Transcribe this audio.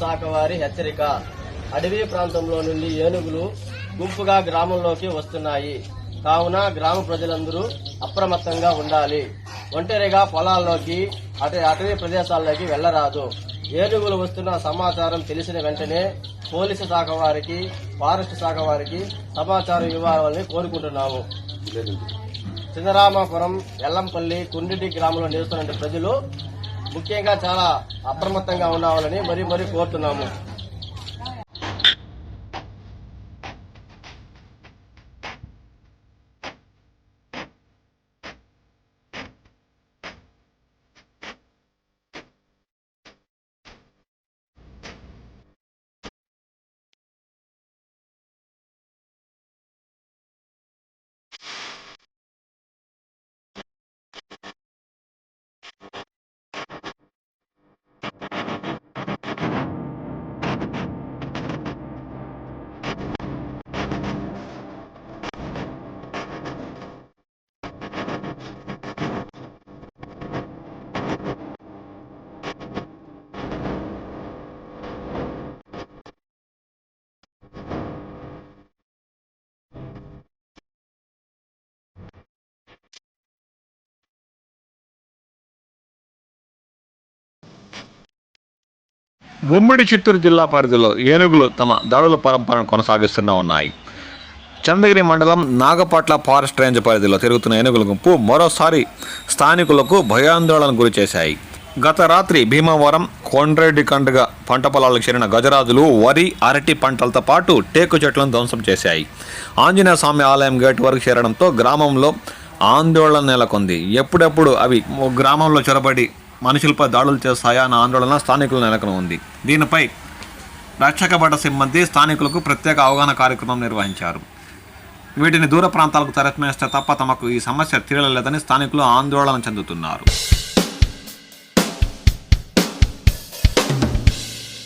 శాఖ వారి హెచ్చరిక. అడవి ప్రాంతంలో నుండి ఏనుగులు గుంపుగా గ్రామంలోకి వస్తున్నాయి. కావున గ్రామ ప్రజలందరూ అప్రమత్తంగా ఉండాలి. ఒంటరిగా పొలాల్లోకి అటవీ ప్రదేశాల్లోకి వెళ్లరాదు. ఏనుగులు వస్తున్న సమాచారం తెలిసిన వెంటనే పోలీసు శాఖ వారికి, ఫారెస్ట్ శాఖ వారికి సమాచారం ఇవ్వాలని కోరుకుంటున్నాము. సింగరామాపురం, ఎల్లంపల్లి, కుండిటి గ్రామంలో నివసిస్తున్న ప్రజలు ముఖ్యంగా చాలా అప్రమత్తంగా ఉండాలని మరీ కోరుతున్నాము. ఉమ్మడి చిత్తూరు జిల్లా పరిధిలో ఏనుగులు తమ దాడుల పరంపరను కొనసాగిస్తూనే ఉన్నాయి. చంద్రగిరి మండలం నాగపట్ల ఫారెస్ట్ రేంజ్ పరిధిలో తిరుగుతున్న ఏనుగుల గుంపు మరోసారి స్థానికులకు భయాందోళన గురి చేశాయి. గత రాత్రి భీమవరం, కొండ్రెడ్డి కండ్గ పంట పొలాలకు చేరిన గజరాజులు వరి, అరటి పంటలతో పాటు టేకు చెట్లను ధ్వంసం చేశాయి. ఆంజనేయ స్వామి ఆలయం గేటు వరకు చేరడంతో గ్రామంలో ఆందోళన నెలకొంది. ఎప్పుడెప్పుడు అవి గ్రామంలో చొరబడి మనుషులపై దాడులు చేస్తాయా అన్న ఆందోళన స్థానికుల నెలకొని ఉంది. దీనిపై రక్షక భట సిబ్బంది స్థానికులకు ప్రత్యేక అవగాహన కార్యక్రమం నిర్వహించారు. వీటిని దూర ప్రాంతాలకు తరలించేస్తే తప్ప తమకు ఈ సమస్య తీరలేదని స్థానికులు ఆందోళన చెందుతున్నారు.